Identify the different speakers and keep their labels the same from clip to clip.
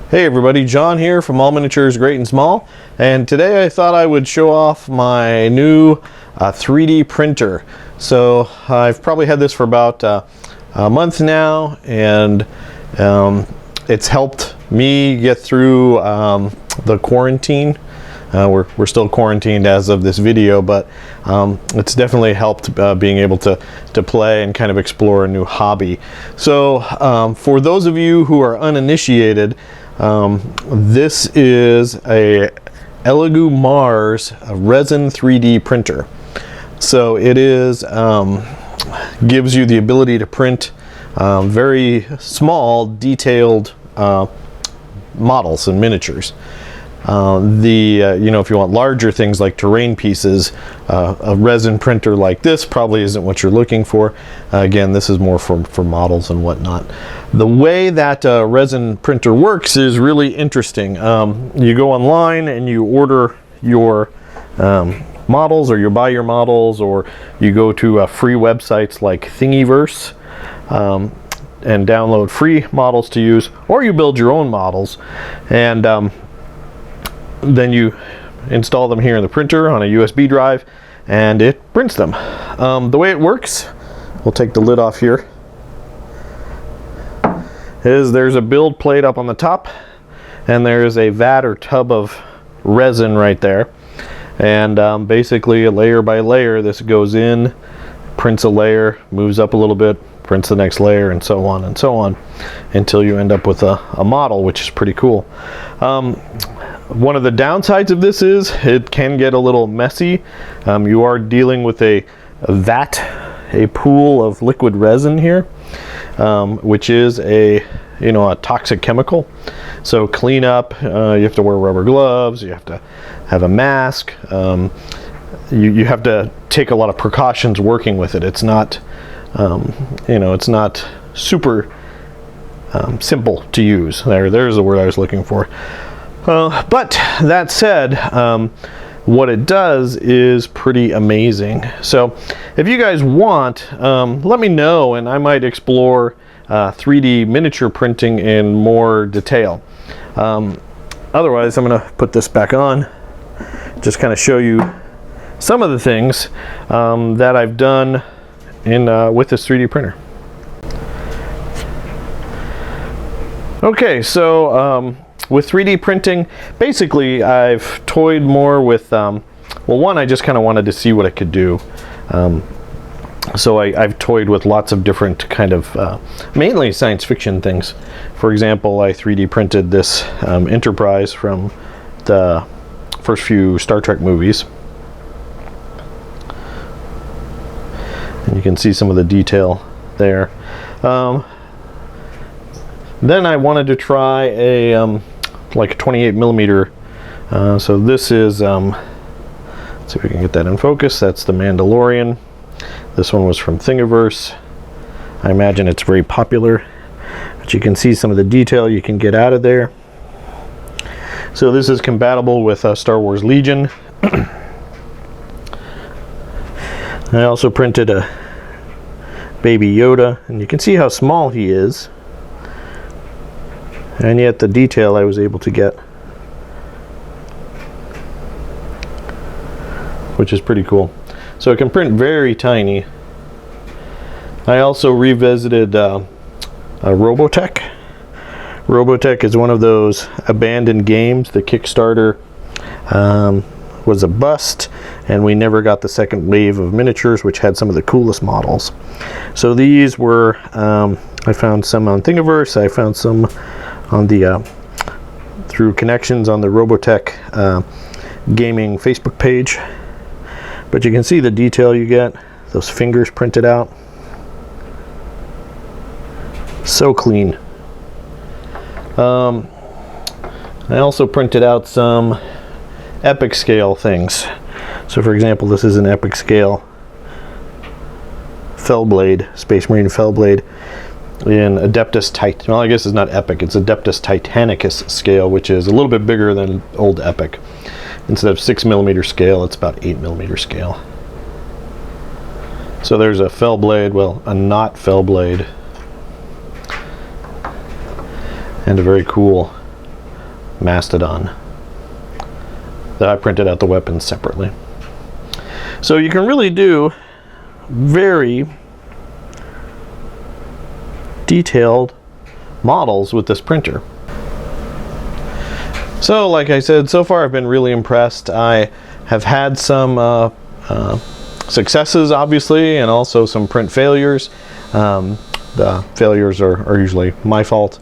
Speaker 1: Hey everybody, John here from All Miniatures Great and Small, and today I thought I would show off my new 3D printer. So I've probably had this for about a month now, and it's helped me get through the quarantine. We're still quarantined as of this video, but it's definitely helped being able to play and kind of explore a new hobby. So for those of you who are uninitiated, this is a Elegoo Mars resin 3D printer. So it is gives you the ability to print very small, detailed models and miniatures. You know, if you want larger things like terrain pieces, a resin printer like this probably isn't what you're looking for. Again, this is more for models and whatnot. The way that resin printer works is really interesting. You go online and you order your models, or you buy your models, or you go to free websites like Thingiverse and download free models to use, or you build your own models, and then you install them here in the printer on a USB drive, and it prints them. The way it works, we'll take the lid off here, is there's a build plate up on the top, and there's a vat or tub of resin right there, and basically layer by layer this goes in, prints a layer, moves up a little bit, prints the next layer, and so on until you end up with a model, which is pretty cool. One of the downsides of this is it can get a little messy. You are dealing with a vat, a pool of liquid resin here, which is a toxic chemical. So clean up, you have to wear rubber gloves, you have to have a mask, you have to take a lot of precautions working with it. It's not it's not super simple to use. There's the word I was looking for. But that said, what it does is pretty amazing. So if you guys want, let me know, and I might explore 3D miniature printing in more detail. Otherwise, I'm going to put this back on, just kind of show you some of the things that I've done with this 3D printer. Okay, so with 3D printing, basically I've toyed more with, well, one, I just kind of wanted to see what it could do. So I've toyed with lots of different kind of, mainly science fiction things. For example, I 3D printed this Enterprise from the first few Star Trek movies. And you can see some of the detail there. Then I wanted to try a like a 28 millimeter. So this is, let's see if we can get that in focus. That's the Mandalorian. This one was from Thingiverse. I imagine it's very popular, but you can see some of the detail you can get out of there. So this is compatible with Star Wars Legion. I also printed a baby Yoda, and you can see how small he is, and yet the detail I was able to get, which is pretty cool. So it can print very tiny. I also revisited Robotech. Robotech is one of those abandoned games. The Kickstarter was a bust, and we never got the second wave of miniatures, which had some of the coolest models. So these were, I found some on Thingiverse, I found some on the through connections on the Robotech gaming Facebook page. But you can see the detail you get, those fingers printed out. So clean. I also printed out some epic scale things. So for example, this is an epic scale Fellblade, Space Marine Fellblade in Adeptus Titan. Well, I guess it's not epic, it's Adeptus Titanicus scale, which is a little bit bigger than old epic. Instead of 6 millimeter scale, it's about 8 millimeter scale. So there's a Fellblade, well, a not Fellblade, and a very cool Mastodon that I printed out the weapons separately. So you can really do very detailed models with this printer. So like I said, so far I've been really impressed. I have had some successes, obviously, and also some print failures. The failures are usually my fault.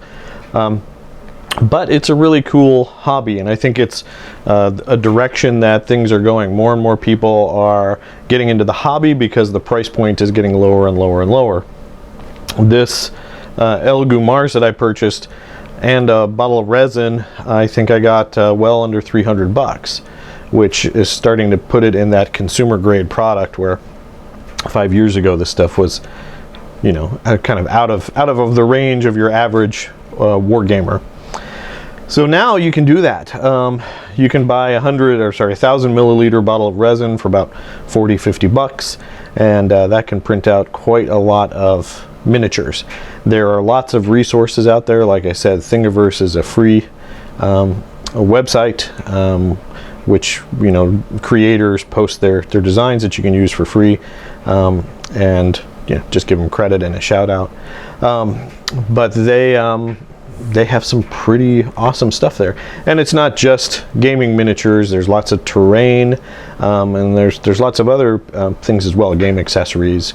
Speaker 1: But it's a really cool hobby, and I think it's a direction that things are going. More and more people are getting into the hobby because the price point is getting lower and lower and lower. This El Gumars that I purchased and a bottle of resin, I think I got well under 300 bucks, which is starting to put it in that consumer grade product where 5 years ago this stuff was, you know, kind of out of the range of your average war gamer. So now you can do that. You can buy 1,000 milliliter bottle of resin for about 40-50 bucks, and that can print out quite a lot of miniatures. There are lots of resources out there. Like I said, Thingiverse is a free website, which, you know, creators post their designs that you can use for free, and you know, just give them credit and a shout out. But they have some pretty awesome stuff there, and it's not just gaming miniatures. There's lots of terrain, and there's lots of other things as well, game accessories.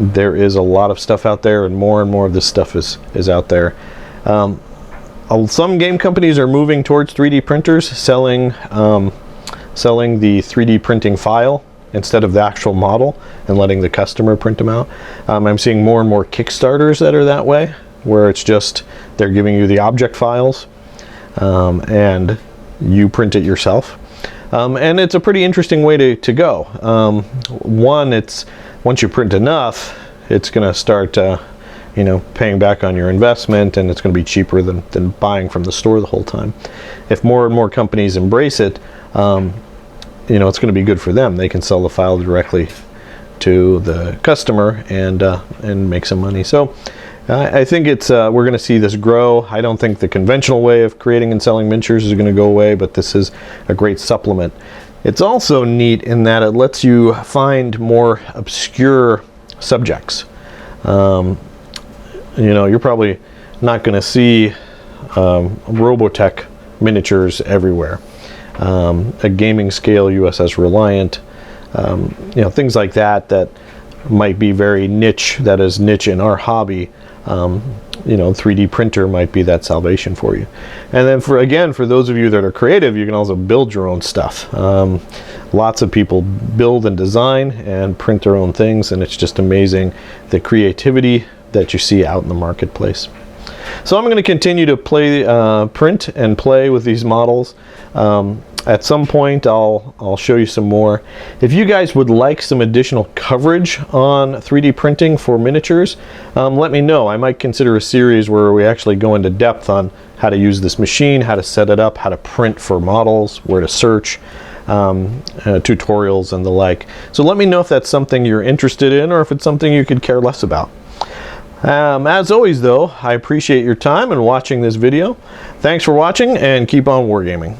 Speaker 1: There is a lot of stuff out there, and more of this stuff is out there. Some game companies are moving towards 3D printers, selling the 3D printing file instead of the actual model and letting the customer print them out. I'm seeing more and more Kickstarters that are that way, where it's just they're giving you the object files and you print it yourself. And it's a pretty interesting way to go. Once you print enough, it's going to start you know, paying back on your investment, and it's going to be cheaper than buying from the store the whole time. If more and more companies embrace it, you know, it's going to be good for them. They can sell the file directly to the customer and make some money. So I think it's we're going to see this grow. I don't think the conventional way of creating and selling miniatures is going to go away, but this is a great supplement. It's also neat in that it lets you find more obscure subjects. You know, you're probably not going to see Robotech miniatures everywhere. A gaming scale USS Reliant, you know, things like that might be very niche, that is niche in our hobby. You know, 3D printer might be that salvation for you. And then for those of you that are creative, you can also build your own stuff. Lots of people build and design and print their own things, and it's just amazing the creativity that you see out in the marketplace. So I'm going to continue to print and play with these models. At some point I'll show you some more. If you guys would like some additional coverage on 3D printing for miniatures, let me know. I might consider a series where we actually go into depth on how to use this machine, how to set it up, how to print for models, where to search, tutorials and the like. So let me know if that's something you're interested in, or if it's something you could care less about. As always though, I appreciate your time and watching this video. Thanks for watching, and keep on wargaming.